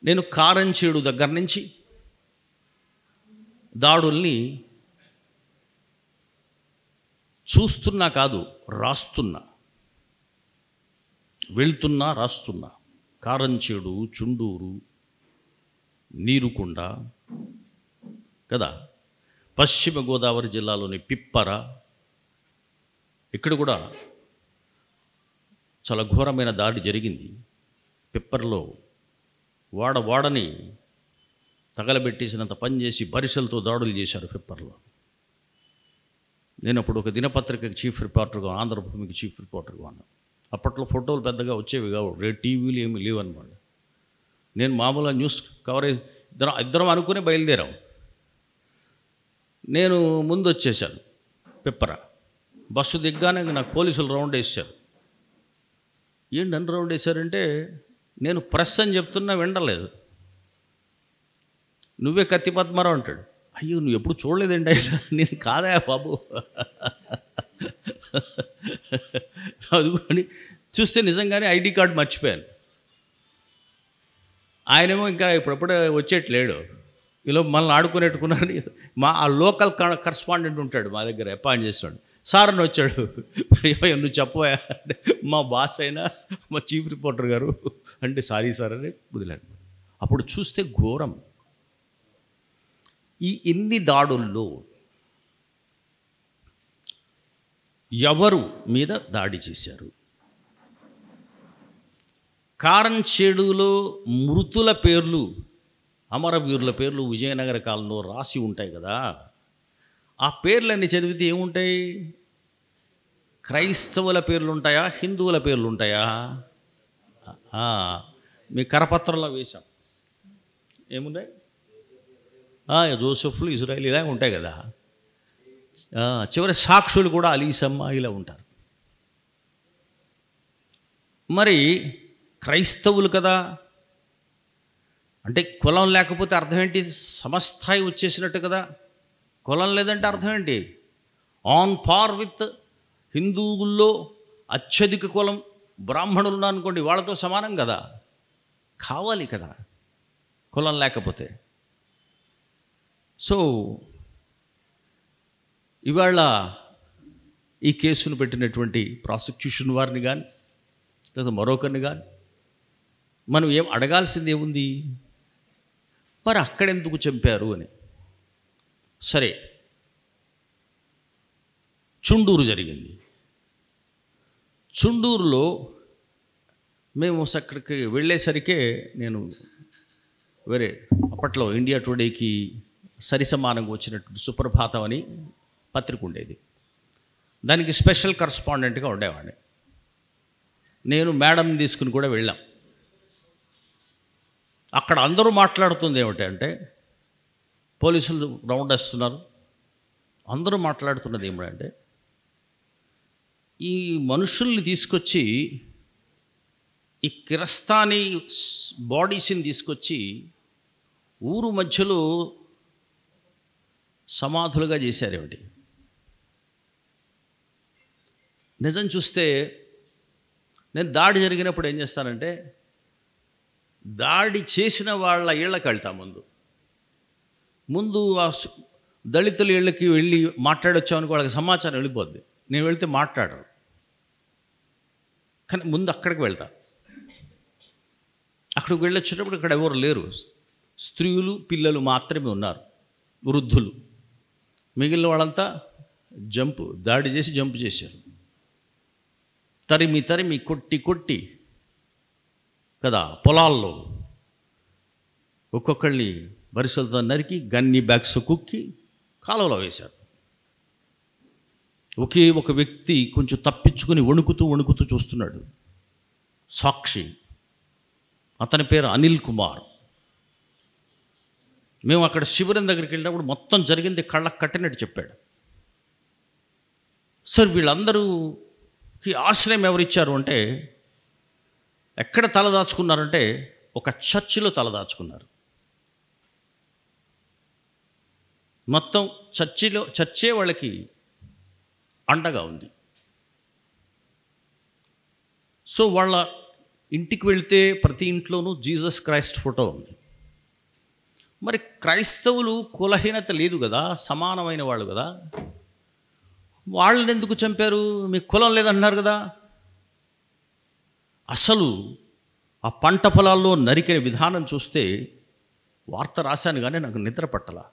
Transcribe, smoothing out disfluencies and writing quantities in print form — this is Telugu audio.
నేను కారంచేడు దగ్గర నుంచి దాడుల్ని చూస్తున్నా కాదు, రాస్తున్నా, వెళ్తున్నా, రాస్తున్నా. కారంచేడు, చుండూరు, నీరుకొండ కదా, పశ్చిమ గోదావరి జిల్లాలోని పిప్పర, ఇక్కడ కూడా చాలా ఘోరమైన దాడి జరిగింది. పిప్పర్లో వాడని తగలబెట్టేసినంత పనిచేసి బరిసెలతో దాడులు చేశారు పిప్పర్లో. నేను అప్పుడు ఒక దినపత్రికకి చీఫ్ రిపోర్టర్గా, ఆంధ్రభూమికి చీఫ్ రిపోర్టర్గా ఉన్నాను. అప్పట్లో ఫోటోలు పెద్దగా వచ్చేవి కావు, టీవీలు ఏమి లేవు అనమాట. నేను మామూలుగా న్యూస్ కవరేజ్ ఇద్దరం అనుకునే బయలుదేరాం. నేను ముందు వచ్చేసాను పిప్పర. బస్సు దిగ్గానే నాకు పోలీసులు రౌండ్ వేసారు. ఏంటి నన్ను రౌండ్ వేశారంటే, నేను ప్రెస్ అని చెప్తున్నా వినలేదు. నువ్వే కత్తి పద్మారావు అంటాడు. అయ్యో, నువ్వు ఎప్పుడు చూడలేదండి అయినా. నేను కాదా బాబు అదుకొని చూస్తే నిజంగానే ఐడి కార్డు మర్చిపోయాను. ఆయనేమో ఇంకా ఇప్పుడప్పుడే వచ్చేట్లేడు. ఇలా మనల్ని ఆడుకునేట్టుకున్నాను. ఆ లోకల్ కరస్పాండెంట్ ఉంటాడు మా దగ్గర, అపాయింట్ చేస్తాడు. సార్ అని వచ్చాడు. నువ్వు చెప్పవా అంటే, మా బాస్ అయినా మా చీఫ్ రిపోర్టర్ గారు అంటే, సారీ సార్ అని వదిలాను. అప్పుడు చూస్తే ఘోరం. ఈ ఎన్ని దాడుల్లో ఎవరు మీద దాడి చేశారు? కారంచేడులో మృతుల పేర్లు, అమరవీరుల పేర్లు విజయనగర కాలంలో రాసి ఉంటాయి కదా. ఆ పేర్లన్నీ చదివితే ఏముంటాయి? క్రైస్తవుల పేర్లు ఉంటాయా, హిందువుల పేర్లు ఉంటాయా? మీ కరపత్రంలో వేశాం. ఏమున్నాయి? జోసెఫ్లు, ఇజ్రాయిల్ ఇలా ఉంటాయి కదా. చివరి సాక్షులు కూడా అలీసమ్మ ఇలా ఉంటారు. మరి క్రైస్తవులు కదా అంటే కులం లేకపోతే అర్థం ఏంటి? సమస్థాయి వచ్చేసినట్టు కదా. కులం లేదంటే అర్థం ఏంటి? ఆన్ పార్ విత్ హిందువుల్లో అత్యధిక కులం బ్రాహ్మణులు ఉన్నారనుకోండి, వాళ్ళతో సమానం కదా. కావాలి కదా కులం లేకపోతే. సో ఇవాళ ఈ కేసును పెట్టినటువంటి ప్రాసిక్యూషన్ వారిని కానీ లేదా మరొకరిని కానీ మనం ఏం అడగాల్సింది ఏముంది? మరి అక్కడెందుకు చంపారు అని. సరే, చుండూరు జరిగింది. చుండూరులో మేము అక్కడికి వెళ్ళేసరికే నేను వేరే అప్పట్లో ఇండియా టుడేకి సరిసమానంగా వచ్చినటువంటి సుప్రభాతం అని పత్రిక ఉండేది. దానికి స్పెషల్ కరస్పాండెంట్గా ఉండేవాడిని. నేను మేడంని తీసుకుని కూడా వెళ్ళాం. అక్కడ అందరూ మాట్లాడుతుంది ఏమిటంటే, పోలీసులు రౌండ్ వేస్తున్నారు, అందరూ మాట్లాడుతున్నది ఏమిటంటే, ఈ మనుషుల్ని తీసుకొచ్చి, ఈ కిరస్తానీ బాడీస్ని తీసుకొచ్చి ఊరు మధ్యలో సమాధులుగా చేశారేమిటి. నిజం చూస్తే నేను దాడి జరిగినప్పుడు ఏం చేస్తానంటే, దాడి చేసిన వాళ్ళ ఇళ్ళకి వెళ్తా. ముందు ఆ దళితుల ఇళ్ళకి వెళ్ళి మాట్లాడొచ్చామని వాళ్ళకి సమాచారం వెళ్ళిపోద్ది. నేను వెళ్తే మాట్లాడరు, కానీ ముందు అక్కడికి వెళ్తా. అక్కడికి వెళ్ళొచ్చేటప్పుడు ఇక్కడ ఎవరు లేరు, స్త్రీలు పిల్లలు మాత్రమే ఉన్నారు, వృద్ధులు. మిగిలిన వాళ్ళంతా దాడి చేసి జంప్ చేశారు. తరిమి కొట్టి కదా పొలాల్లో ఒక్కొక్కళ్ళని బరిసెలతో నరికి గన్ని బ్యాగ్స్ కుక్కి కాలువలో వేశారు. ఒకే ఒక వ్యక్తి కొంచెం తప్పించుకుని వణుకుతూ చూస్తున్నాడు, సాక్షి. అతని పేరు అనిల్ కుమార్. మేము అక్కడ శిబిరం దగ్గరికి వెళ్ళినప్పుడు మొత్తం జరిగింది కళ్ళకు కట్టినట్టు చెప్పాడు. సార్, వీళ్ళందరూకి ఆశ్రయం ఎవరిచ్చారు అంటే, ఎక్కడ తలదాచుకున్నారంటే ఒక చర్చిలో తలదాచుకున్నారు. మొత్తం చర్చే వాళ్ళకి అండగా ఉంది. సో వాళ్ళ ఇంటికి వెళ్తే ప్రతి ఇంట్లోనూ జీసస్ క్రైస్ట్ ఫోటో ఉంది. మరి క్రైస్తవులు కులహీనత లేదు కదా, సమానమైన వాళ్ళు కదా, వాళ్ళని ఎందుకు చంపారు? మీకు కులం లేదంటున్నారు కదా. అసలు ఆ పంట పొలాల్లో నరికిన విధానం చూస్తే వార్త రాశాను కానీ నాకు నిద్ర పట్టలా.